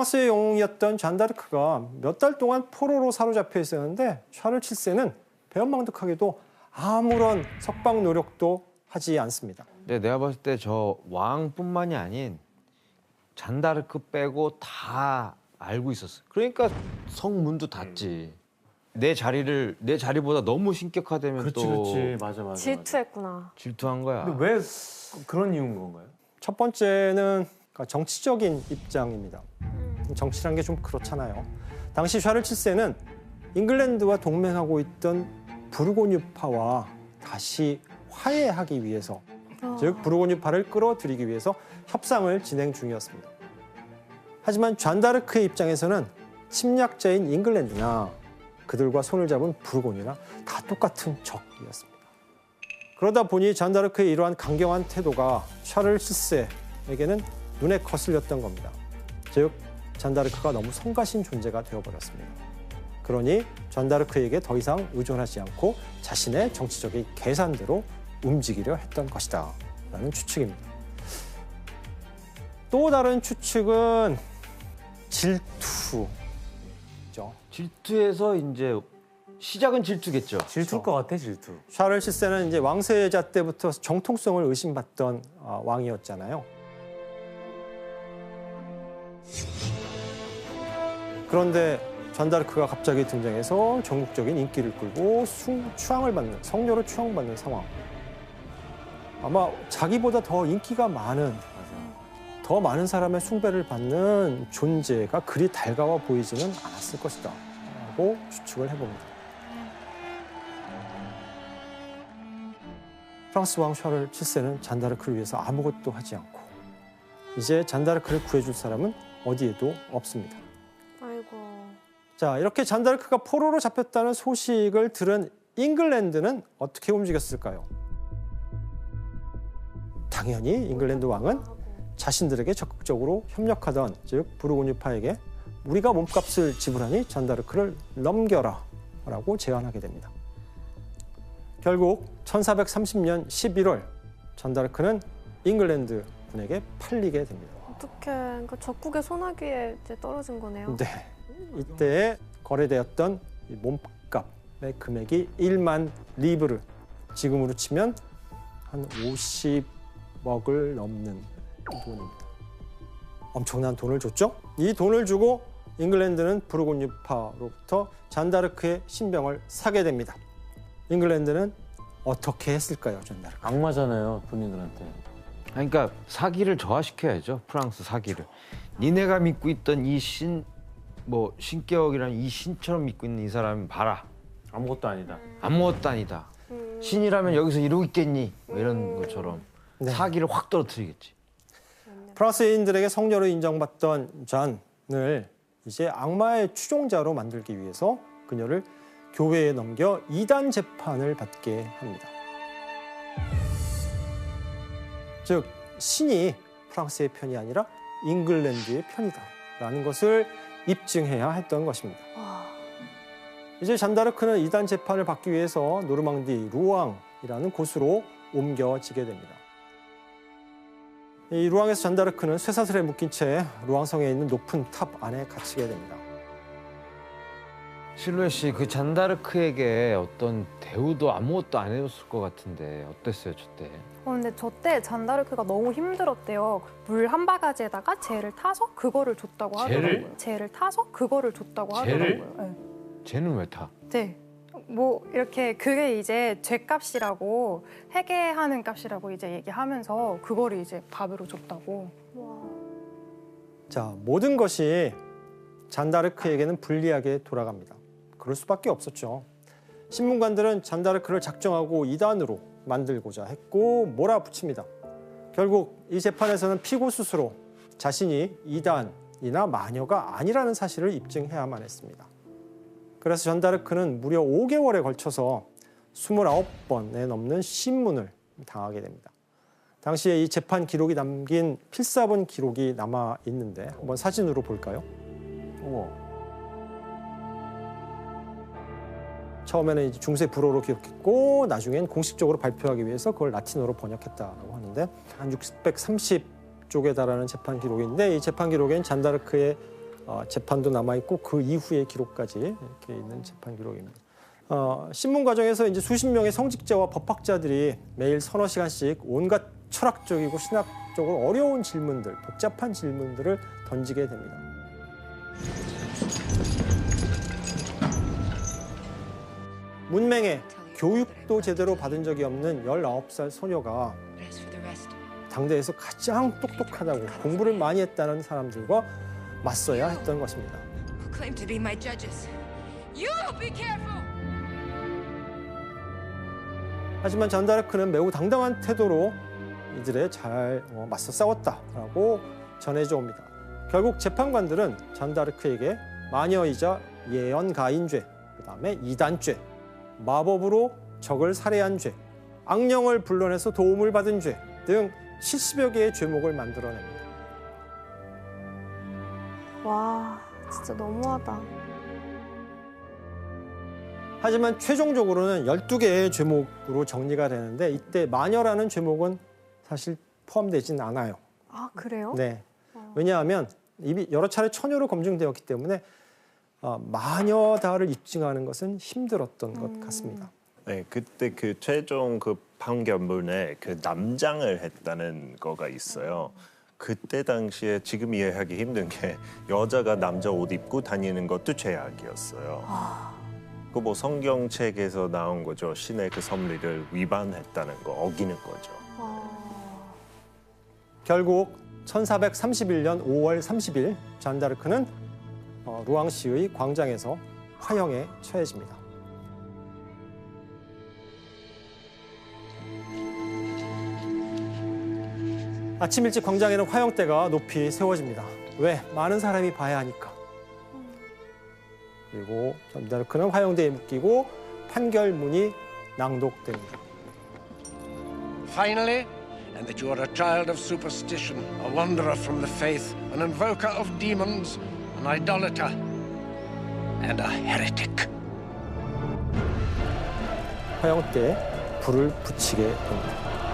프랑스의 영웅이었던 잔다르크가 몇 달 동안 포로로 사로잡혀 있었는데 샤를 7세는 배은망덕하게도 아무런 석방 노력도 하지 않습니다. 근데 내가 봤을 때 저 왕뿐만이 아닌 잔다르크 빼고 다 알고 있었어. 그러니까 성문도 닫지. 내 자리보다 너무 신격화되면 그렇지. 맞아. 질투했구나. 질투한 거야. 근데 왜 그런 이유인 건가요? 첫 번째는 정치적인 입장입니다. 정치란 게 좀 그렇잖아요. 당시 샤를 7세는 잉글랜드와 동맹하고 있던 부르고뉴파와 다시 화해하기 위해서, 즉 부르고뉴파를 끌어들이기 위해서 협상을 진행 중이었습니다. 하지만 잔다르크의 입장에서는 침략자인 잉글랜드나 그들과 손을 잡은 부르고뉴나 다 똑같은 적이었습니다. 그러다 보니 잔다르크의 이러한 강경한 태도가 샤를 7세에게는 눈에 거슬렸던 겁니다. 즉 잔다르크가 너무 성가신 존재가 되어버렸습니다. 그러니 잔다르크에게 더 이상 의존하지 않고 자신의 정치적인 계산대로 움직이려 했던 것이다 라는 추측입니다. 또 다른 추측은 질투죠. 질투에서 이제 시작은 질투겠죠. 질투일 것 같아, 질투. 샤를 7세는 이제 왕세자 때부터 정통성을 의심받던 왕이었잖아요. 그런데 잔다르크가 갑자기 등장해서 전국적인 인기를 끌고 추앙을 받는, 성녀로 추앙받는 상황. 아마 자기보다 더 인기가 많은, 더 많은 사람의 숭배를 받는 존재가 그리 달가워 보이지는 않았을 것이다 라고 추측을 해봅니다. 프랑스 왕 샤를 7세는 잔다르크를 위해서 아무것도 하지 않고 이제 잔다르크를 구해줄 사람은 어디에도 없습니다. 아이고. 자, 이렇게 잔다르크가 포로로 잡혔다는 소식을 들은 잉글랜드는 어떻게 움직였을까요? 당연히 잉글랜드 왕은 자신들에게 적극적으로 협력하던, 즉 부르고뉴파에게 우리가 몸값을 지불하니 잔다르크를 넘겨라 라고 제안하게 됩니다. 결국 1430년 11월 잔다르크는 잉글랜드 군에게 팔리게 됩니다. 어떡해. 그러니까 적국의 소나기에 이제 떨어진 거네요. 네, 이때 거래되었던 이 몸값의 금액이 1만 리브르, 지금으로 치면 한 50억을 넘는 돈입니다. 엄청난 돈을 줬죠? 이 돈을 주고 잉글랜드는 부르고뉴파로부터 잔다르크의 신병을 사게 됩니다. 잉글랜드는 어떻게 했을까요, 잔다르크? 악마잖아요, 본인들한테. 그러니까 사기를 저하시켜야죠. 프랑스 사기를. 니네가 믿고 있던 이 신격이라는 이 신처럼 믿고 있는 이 사람은 봐라. 아무것도 아니다. 아무것도 아니다. 신이라면 여기서 이러고 있겠니? 뭐 이런 것처럼 네. 사기를 확 떨어뜨리겠지. 프랑스인들에게 성녀로 인정받던 잔을 이제 악마의 추종자로 만들기 위해서 그녀를 교회에 넘겨 이단 재판을 받게 합니다. 즉 신이 프랑스의 편이 아니라 잉글랜드의 편이다라는 것을 입증해야 했던 것입니다. 이제 잔다르크는 이단 재판을 받기 위해서 노르망디 루앙이라는 곳으로 옮겨지게 됩니다. 이 루앙에서 잔다르크는 쇠사슬에 묶인 채 루앙성에 있는 높은 탑 안에 갇히게 됩니다. 실루엣 씨, 그 잔다르크에게 어떤 대우도 아무것도 안 해줬을 것 같은데 어땠어요, 저 때? 근데 저 때 잔다르크가 너무 힘들었대요. 물 한 바가지에다가 젤을 타서 그거를 줬다고 하더라고요. 젤을 타서 그거를 줬다고 젤을? 하더라고요. 네. 쟤는 왜 타? 네. 뭐 이렇게 그게 이제 죗값이라고 회개하는 값이라고 이제 얘기하면서 그거를 이제 밥으로 줬다고. 자, 모든 것이 잔다르크에게는 불리하게 돌아갑니다. 그럴 수밖에 없었죠. 신문관들은 잔다르크를 작정하고 이단으로 만들고자 했고 몰아붙입니다. 결국 이 재판에서는 피고 스스로 자신이 이단이나 마녀가 아니라는 사실을 입증해야만 했습니다. 그래서 잔다르크는 무려 5개월에 걸쳐서 29번에 넘는 신문을 당하게 됩니다. 당시에 이 재판 기록이 담긴 필사본 기록이 남아 있는데 한번 사진으로 볼까요? 우와. 처음에는 이제 중세 불어로 기록했고 나중엔 공식적으로 발표하기 위해서 그걸 라틴어로 번역했다라고 하는데 한 630쪽에 달하는 재판 기록인데 이 재판 기록엔 잔다르크의 재판도 남아 있고 그 이후의 기록까지 이렇게 있는 재판 기록입니다. 신문 과정에서 이제 수십 명의 성직자와 법학자들이 매일 서너 시간씩 온갖 철학적이고 신학적으로 어려운 질문들, 복잡한 질문들을 던지게 됩니다. 문맹에 교육도 제대로 받은 적이 없는 19살 소녀가 당대에서 가장 똑똑하다고 공부를 많이 했다는 사람들과 맞서야 했던 것입니다. Claim to be my judges. You be careful. 하지만 잔다르크는 매우 당당한 태도로 이들에 잘 맞서 싸웠다라고 전해져 옵니다. 결국 재판관들은 잔다르크에게 마녀이자 예언가인 죄, 그다음에 이단죄, 마법으로 적을 살해한 죄, 악령을 불러내서 도움을 받은 죄 등 70여 개의 죄목을 만들어냅니다. 와, 진짜 너무하다. 하지만 최종적으로는 12개의 죄목으로 정리가 되는데 이때 마녀라는 죄목은 사실 포함되진 않아요. 아, 그래요? 네. 왜냐하면 이미 여러 차례 처녀로 검증되었기 때문에 마녀다를 입증하는 것은 힘들었던 것 같습니다. 네, 그때 그 최종 그 판결문에 그 남장을 했다는 거가 있어요. 그때 당시에 지금 이해하기 힘든 게 여자가 남자 옷 입고 다니는 것도 죄악이었어요. 그 뭐 성경책에서 나온 거죠. 신의 그 섭리를 위반했다는 거, 어기는 거죠. 결국 1431년 5월 30일 잔다르크는 루앙시의 광장에서 화형에 처해집니다. 아침 일찍 광장에는 화형대가 높이 세워집니다. 왜? 많은 사람이 봐야 하니까. 그리고 잔다르크는 화형대에 묶이고 판결문이 낭독됩니다. Finally, and that you are a child of superstition, a wanderer from the faith, an invoker of demons, an idolater, and a heretic. 화형대에 불을 붙이게 됩니다.